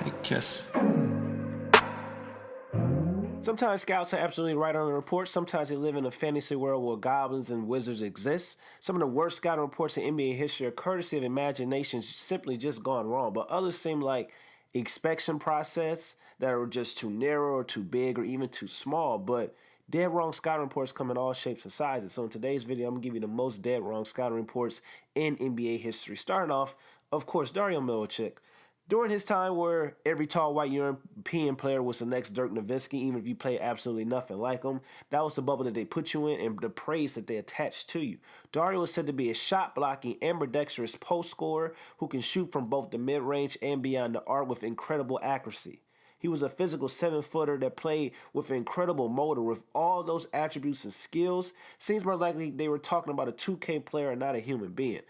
I guess. Sometimes scouts are absolutely right on the report. Sometimes they live in a fantasy world where goblins and wizards exist. Some of the worst scouting reports in NBA history are courtesy of imagination simply just gone wrong. But others seem like inspection process that are just too narrow or too big or even too small. But dead wrong scouting reports come in all shapes and sizes. So in today's video, I'm going to give you the most dead wrong scouting reports in NBA history. Starting off, of course, Dario. During his time where every tall white European player was the next Dirk Nowitzki, even if you played absolutely nothing like him, that was the bubble that they put you in and the praise that they attached to you. Dario was said to be a shot-blocking, ambidextrous post scorer who can shoot from both the mid-range and beyond the arc with incredible accuracy. He was a physical 7-footer that played with incredible motor. With all those attributes and skills, seems more likely they were talking about a 2K player and not a human being.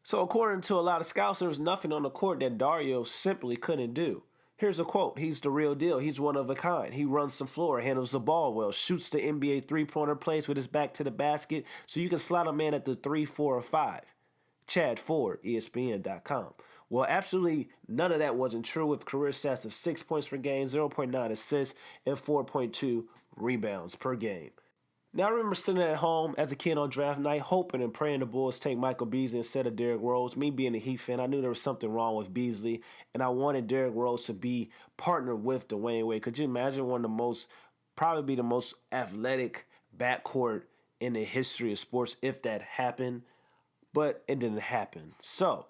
So according to a lot of scouts, there was nothing on the court that Dario simply couldn't do. Here's a quote. He's the real deal. He's one of a kind. He runs the floor, handles the ball well, shoots the NBA three-pointer, plays with his back to the basket, so you can slot him in at the 3, 4, or 5. Chad Ford, ESPN.com. Well, absolutely none of that wasn't true, with career stats of 6 points per game, 0.9 assists, and 4.2 rebounds per game. Now, I remember sitting at home as a kid on draft night, hoping and praying the Bulls take Michael Beasley instead of Derrick Rose. Me being a Heat fan, I knew there was something wrong with Beasley, and I wanted Derrick Rose to be partnered with Dwayne Wade. Could you imagine probably the most athletic backcourt in the history of sports if that happened? But it didn't happen. So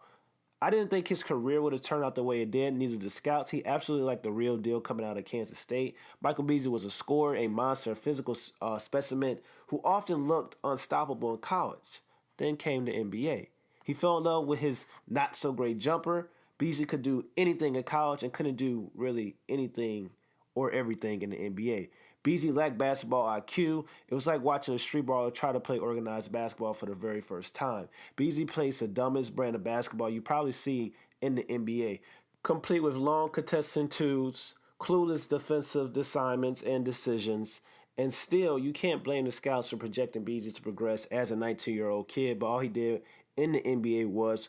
I didn't think his career would have turned out the way it did, neither did the scouts. He absolutely liked the real deal coming out of Kansas State. Michael Beasley was a scorer, a monster, a physical specimen who often looked unstoppable in college. Then came the NBA. He fell in love with his not-so-great jumper. Beasley could do anything in college and couldn't do really anything or everything in the NBA. Beasley lacked basketball IQ. It was like watching a street baller try to play organized basketball for the very first time. Beasley plays the dumbest brand of basketball you probably see in the NBA, complete with long contesting twos, clueless defensive assignments and decisions. And still, you can't blame the scouts for projecting Beasley to progress as a 19-year-old kid, but all he did in the NBA was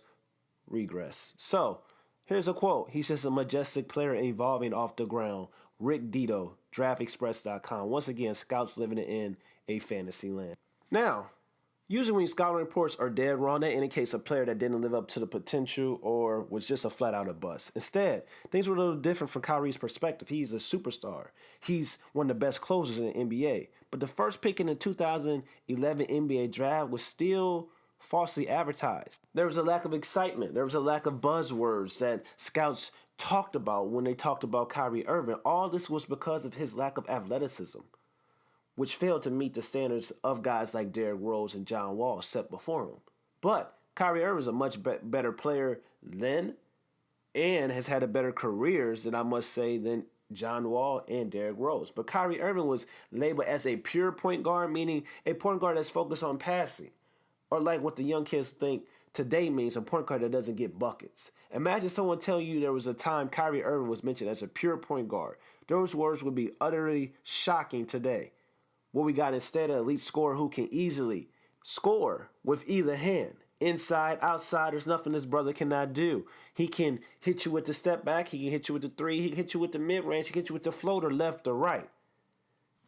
regress. So, here's a quote. He says, a majestic player evolving off the ground. Rick Dito, DraftExpress.com. Once again, scouts living in a fantasy land. Now, usually when scouting reports are dead wrong, that indicates a player that didn't live up to the potential or was just a flat-out a bust. Instead, things were a little different from Kyrie's perspective. He's a superstar. He's one of the best closers in the NBA. But the first pick in the 2011 NBA draft was still falsely advertised. There was a lack of excitement. There was a lack of buzzwords that scouts talked about when they talked about Kyrie Irving. All this was because of his lack of athleticism, which failed to meet the standards of guys like Derrick Rose and John Wall set before him. But Kyrie Irving is a much better player then and has had a better careers than I must say than John Wall and Derrick Rose. But Kyrie Irving was labeled as a pure point guard, meaning a point guard that's focused on passing, or like what the young kids think today means a point guard that doesn't get buckets. Imagine someone telling you there was a time Kyrie Irving was mentioned as a pure point guard. Those words would be utterly shocking today. What we got instead, an elite scorer who can easily score with either hand. Inside, outside, there's nothing this brother cannot do. He can hit you with the step back. He can hit you with the three. He can hit you with the mid-range. He can hit you with the floater, left or right.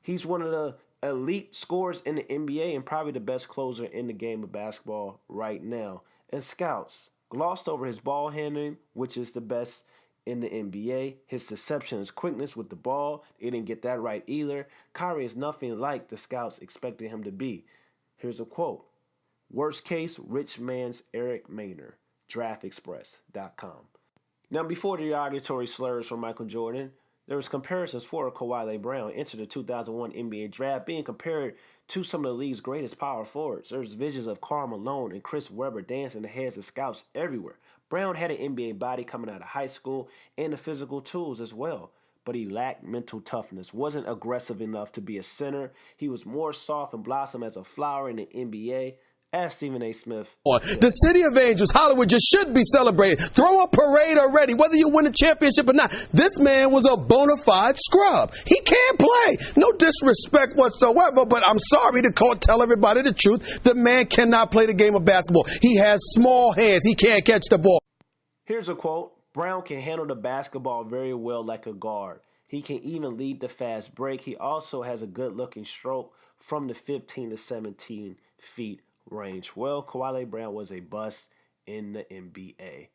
He's one of the elite scorers in the NBA and probably the best closer in the game of basketball right now. And scouts glossed over his ball handling, which is the best in the NBA. His deception, his quickness with the ball, they didn't get that right either. Kyrie is nothing like the scouts expected him to be. Here's a quote. Worst case, rich man's Eric Maynor, DraftExpress.com. Now, before the derogatory slurs from Michael Jordan, there was comparisons for Kawhi Brown entered the 2001 NBA draft, being compared to some of the league's greatest power forwards. There's visions of Karl Malone and Chris Webber dancing the heads of scouts everywhere. Brown had an NBA body coming out of high school and the physical tools as well, but he lacked mental toughness, wasn't aggressive enough to be a center. He was more soft and blossom as a flower in the NBA. As Stephen A. Smith said. The city of angels, Hollywood, just should be celebrated. Throw a parade already, whether you win a championship or not. This man was a bona fide scrub. He can't play. No disrespect whatsoever, but I'm sorry to tell everybody the truth. The man cannot play the game of basketball. He has small hands. He can't catch the ball. Here's a quote. Brown can handle the basketball very well like a guard. He can even lead the fast break. He also has a good-looking stroke from the 15 to 17 feet range. Well, Kawhi Brown was a bust in the NBA.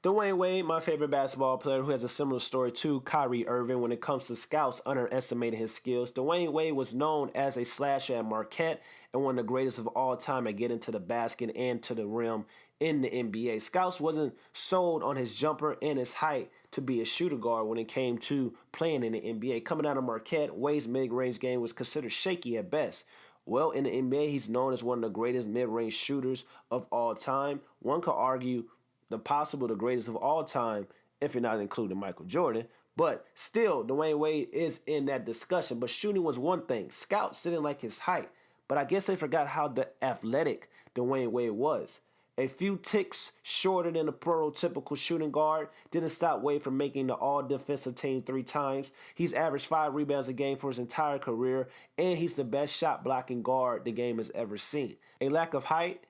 Dwayne Wade, my favorite basketball player, who has a similar story to Kyrie Irving when it comes to scouts underestimating his skills. Dwayne Wade was known as a slasher at Marquette and one of the greatest of all time at getting to the basket and to the rim in the NBA. Scouts wasn't sold on his jumper and his height to be a shooter guard when it came to playing in the NBA. Coming out of Marquette, Wade's mid-range game was considered shaky at best. Well, in the NBA, he's known as one of the greatest mid-range shooters of all time. One could argue the greatest of all time, if you're not including Michael Jordan. But still, Dwayne Wade is in that discussion. But shooting was one thing. Scouts didn't like his height. But I guess they forgot how athletic Dwayne Wade was. A few ticks shorter than a prototypical shooting guard didn't stop Wade from making the all-defensive team 3 times. He's averaged 5 rebounds a game for his entire career, and he's the best shot-blocking guard the game has ever seen. A lack of height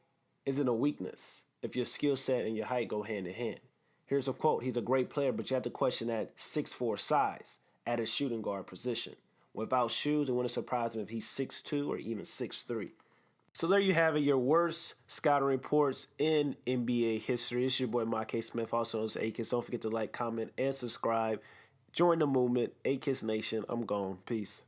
isn't a weakness if your skill set and your height go hand in hand. Here's a quote. He's a great player, but you have to question that 6'4" size at his shooting guard position. Without shoes, it wouldn't surprise him if he's 6'2" or even 6'3". So there you have it, your worst scouting reports in NBA history. It's your boy, Mike Smith, also known as A-Kiss. Don't forget to like, comment, and subscribe. Join the movement, A-Kiss Nation. I'm gone. Peace.